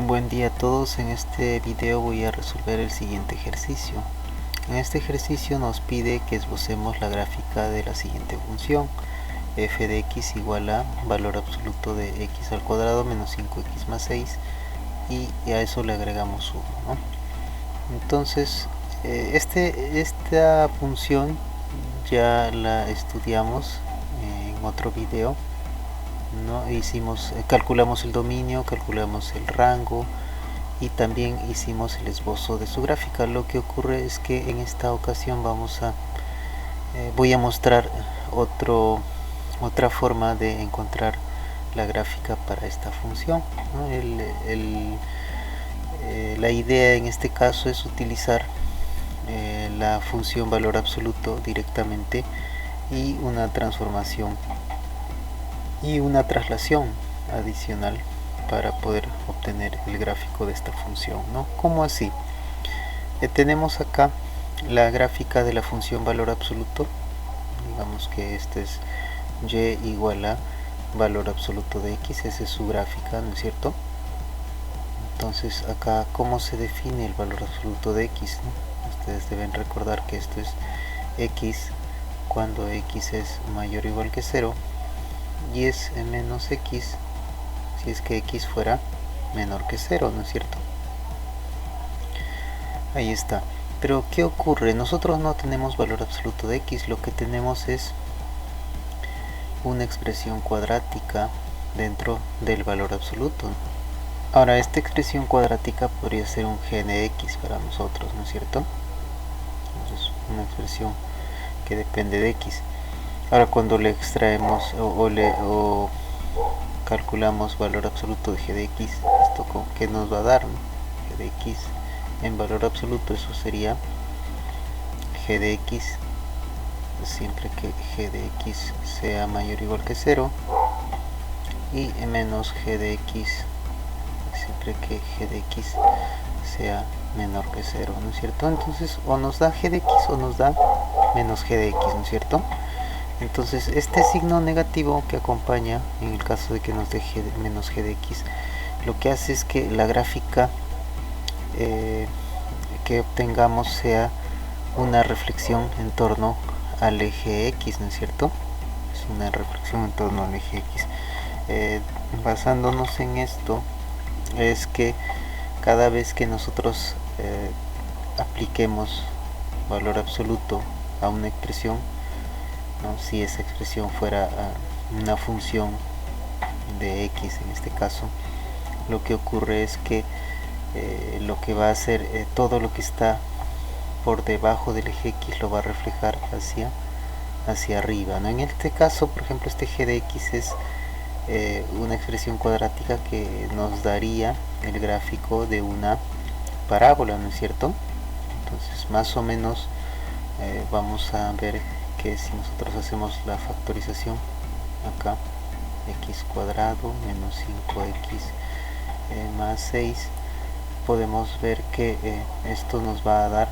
Buen día a todos. En este video voy a resolver el siguiente ejercicio. En este ejercicio nos pide que esbocemos la gráfica de la siguiente función: f de x igual a valor absoluto de x al cuadrado menos 5x más 6, y a eso le agregamos 1, ¿no? Entonces esta función ya la estudiamos en otro video, ¿no? Calculamos el dominio, calculamos el rango y también hicimos el esbozo de su gráfica. Lo que ocurre es que en esta ocasión voy a mostrar otra forma de encontrar la gráfica para esta función, ¿no? La idea en este caso es utilizar la función valor absoluto directamente y una transformación y una traslación adicional para poder obtener el gráfico de esta función, ¿no? ¿Cómo así? Tenemos acá la gráfica de la función valor absoluto. Digamos que este es y igual a valor absoluto de x, esa es su gráfica, ¿no es cierto? Entonces acá, ¿cómo se define el valor absoluto de x, ¿no? Ustedes deben recordar que esto es x cuando x es mayor o igual que 0, y es menos x si es que x fuera menor que 0, ¿no es cierto? Ahí está. Pero ¿qué ocurre? Nosotros no tenemos valor absoluto de x, lo que tenemos es una expresión cuadrática dentro del valor absoluto. Ahora, esta expresión cuadrática podría ser un g de x para nosotros, ¿no es cierto? Entonces, una expresión que depende de x. Ahora, cuando le extraemos o calculamos valor absoluto de g de x, ¿esto qué nos va a dar, ¿no? G de x en valor absoluto, eso sería g de x siempre que g de x sea mayor o igual que 0, y menos g de x siempre que g de x sea menor que 0, ¿no es cierto? Entonces, o nos da g de x o nos da menos g de x, ¿no es cierto? Entonces, este signo negativo que acompaña, en el caso de que nos dé menos g de x, lo que hace es que la gráfica que obtengamos sea una reflexión en torno al eje x, ¿no es cierto? Es una reflexión en torno al eje x. Basándonos en esto, es que cada vez que nosotros apliquemos valor absoluto a una expresión, ¿no? Si esa expresión fuera una función de x en este caso, lo que ocurre es que lo que va a hacer, todo lo que está por debajo del eje x lo va a reflejar hacia arriba, ¿no? En este caso, por ejemplo, este g de x es una expresión cuadrática que nos daría el gráfico de una parábola, ¿no es cierto? Entonces, más o menos vamos a ver que si nosotros hacemos la factorización acá, x cuadrado menos 5x más 6, podemos ver que esto nos va a dar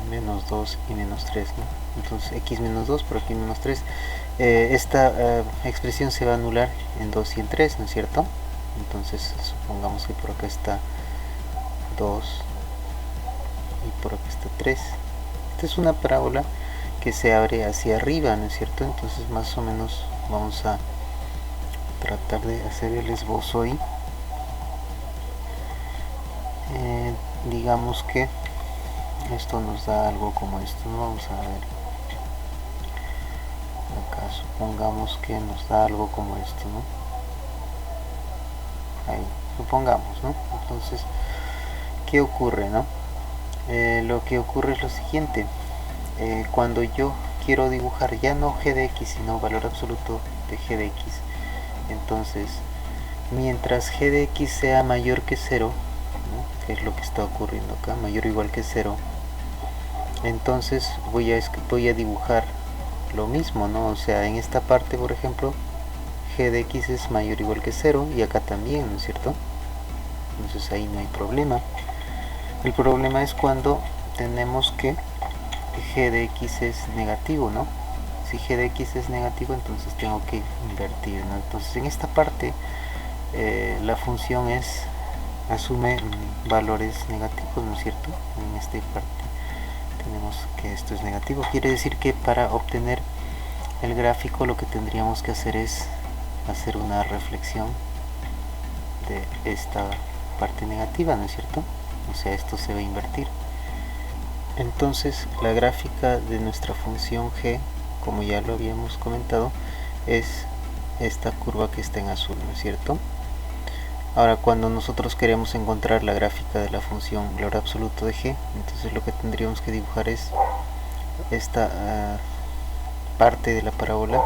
menos 2 y menos 3, ¿no? Entonces x menos 2 por aquí menos 3, esta expresión se va a anular en 2 y en 3, ¿no es cierto? Entonces supongamos que por acá está 2 y por acá está 3. Esta es una parábola que se abre hacia arriba, ¿no es cierto? Entonces más o menos vamos a tratar de hacer el esbozo ahí. Digamos que esto nos da algo como esto, ¿no? Vamos a ver acá, supongamos que nos da algo como esto, ¿no? Ahí, supongamos, ¿no? Entonces, ¿qué ocurre, no? Lo que ocurre es lo siguiente: cuando yo quiero dibujar ya no g de x sino valor absoluto de g de x, entonces mientras g de x sea mayor que 0, ¿no? Que es lo que está ocurriendo acá, mayor o igual que 0, entonces voy a dibujar lo mismo, ¿no? O sea, en esta parte, por ejemplo, g de x es mayor o igual que 0, y acá también, ¿no es cierto? Entonces ahí no hay problema. El problema es cuando tenemos que g de x es negativo, ¿no? Si g de x es negativo, entonces tengo que invertir, ¿no? Entonces en esta parte la función asume valores negativos, ¿no es cierto? En esta parte tenemos que esto es negativo, quiere decir que para obtener el gráfico lo que tendríamos que hacer es hacer una reflexión de esta parte negativa, ¿no es cierto? O sea, esto se va a invertir. Entonces la gráfica de nuestra función g, como ya lo habíamos comentado, es esta curva que está en azul, ¿no es cierto? Ahora, cuando nosotros queremos encontrar la gráfica de la función valor absoluto de g, entonces lo que tendríamos que dibujar es esta parte de la parábola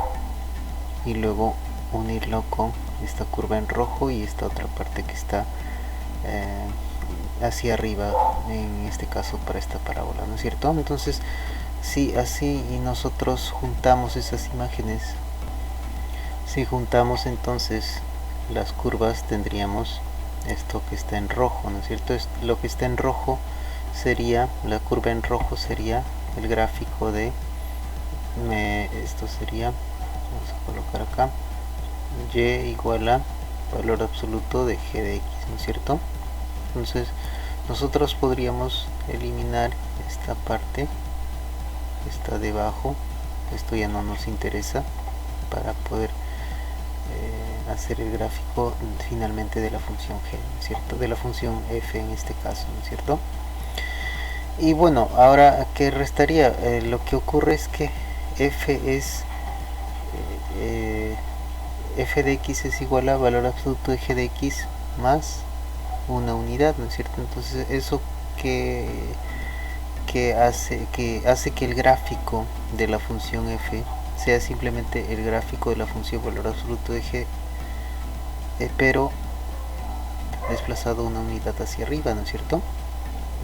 y luego unirlo con esta curva en rojo y esta otra parte que está hacia arriba, en este caso para esta parábola, ¿no es cierto? Entonces, si así y nosotros juntamos esas imágenes, si juntamos entonces las curvas, tendríamos esto que está en rojo, ¿no es cierto? Lo que está en rojo sería, la curva en rojo sería el gráfico de, esto sería, vamos a colocar acá, y igual a valor absoluto de g de x, ¿no es cierto? Entonces nosotros podríamos eliminar esta parte que está debajo, esto ya no nos interesa, para poder hacer el gráfico finalmente de la función g, ¿no es cierto? De la función f en este caso, ¿no es cierto? Y bueno, ahora ¿qué restaría? Lo que ocurre es que f es f de x es igual a valor absoluto de g de x más una unidad, ¿no es cierto? Entonces eso que hace que el gráfico de la función f sea simplemente el gráfico de la función valor absoluto de g, pero desplazado una unidad hacia arriba, ¿no es cierto?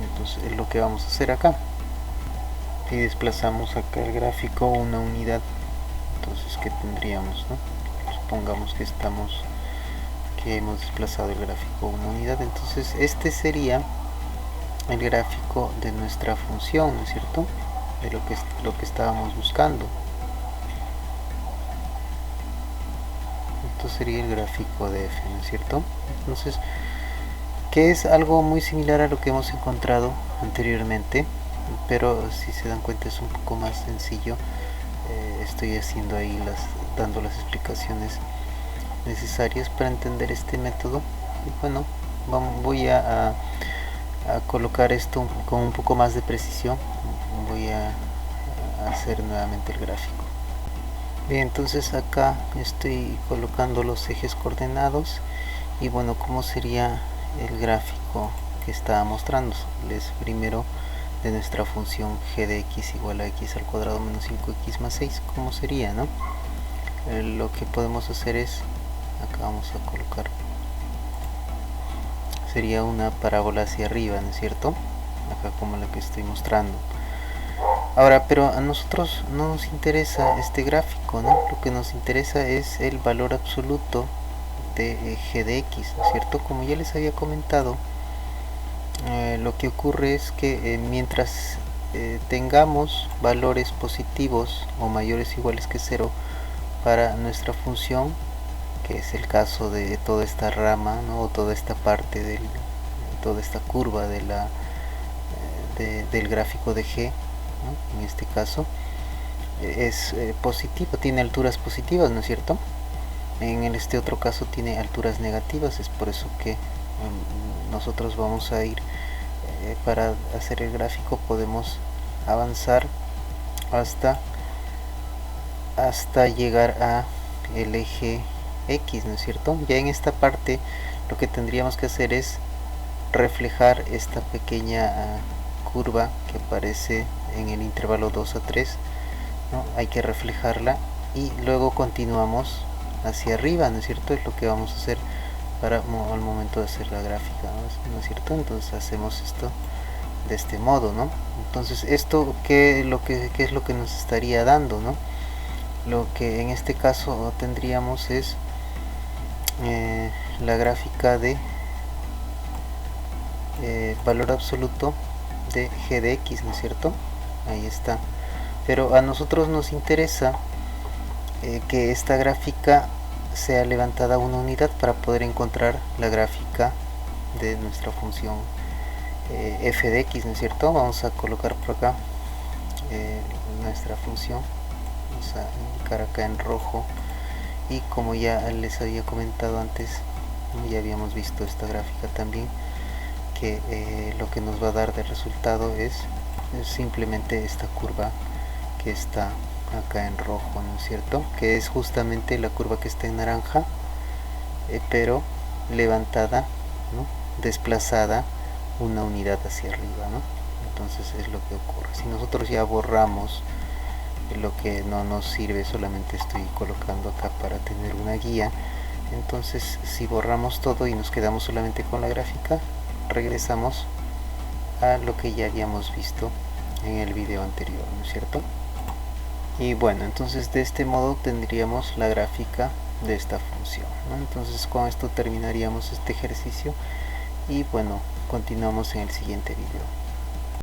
Entonces es lo que vamos a hacer acá. Si desplazamos acá el gráfico una unidad, entonces ¿qué tendríamos, no? Supongamos que hemos desplazado el gráfico una unidad, entonces este sería el gráfico de nuestra función, ¿no es cierto? De lo que estábamos buscando. Esto sería el gráfico de f, ¿no es cierto? Entonces, que es algo muy similar a lo que hemos encontrado anteriormente, pero si se dan cuenta es un poco más sencillo. Estoy haciendo ahí dando las explicaciones necesarias para entender este método. Y bueno, voy a colocar esto con un poco más de precisión. Voy a hacer nuevamente el gráfico. Bien, entonces acá estoy colocando los ejes coordenados y bueno, ¿cómo sería el gráfico que estaba mostrando? Primero de nuestra función g de x igual a x al cuadrado menos 5x más 6, ¿cómo sería, no? Lo que podemos hacer es, acá vamos a colocar, sería una parábola hacia arriba, ¿no es cierto? Acá como la que estoy mostrando. Ahora, pero a nosotros no nos interesa este gráfico, ¿no? Lo que nos interesa es el valor absoluto de g de x, ¿no es cierto? Como ya les había comentado, lo que ocurre es que mientras tengamos valores positivos o mayores o iguales que 0 para nuestra función, que es el caso de toda esta rama, ¿no? O toda esta parte toda esta curva de del gráfico de g, ¿no? En este caso es positivo, tiene alturas positivas, ¿no es cierto? En este otro caso tiene alturas negativas, es por eso que nosotros vamos a ir para hacer el gráfico, podemos avanzar hasta llegar a el eje x, ¿no es cierto? Ya en esta parte lo que tendríamos que hacer es reflejar esta pequeña curva que aparece en el intervalo 2 a 3, ¿no? Hay que reflejarla y luego continuamos hacia arriba, ¿no es cierto? Es lo que vamos a hacer al momento de hacer la gráfica, ¿no es cierto? Entonces hacemos esto de este modo, ¿no? Entonces esto ¿qué es lo que nos estaría dando, ¿no? Lo que en este caso tendríamos es la gráfica de valor absoluto de g de x, ¿no es cierto? Ahí está. Pero a nosotros nos interesa que esta gráfica sea levantada una unidad para poder encontrar la gráfica de nuestra función f de x, ¿no es cierto? Vamos a colocar por acá nuestra función, vamos a indicar acá en rojo, y como ya les había comentado antes, ya habíamos visto esta gráfica también, que lo que nos va a dar de resultado es simplemente esta curva que está acá en rojo, ¿no es cierto? Que es justamente la curva que está en naranja, pero levantada, ¿no? Desplazada una unidad hacia arriba, ¿no? Entonces es lo que ocurre. Si nosotros ya borramos lo que no nos sirve, solamente estoy colocando acá para tener una guía, entonces si borramos todo y nos quedamos solamente con la gráfica, regresamos a lo que ya habíamos visto en el video anterior, ¿no es cierto? Y bueno, entonces de este modo tendríamos la gráfica de esta función, ¿no? Entonces con esto terminaríamos este ejercicio y bueno, continuamos en el siguiente video.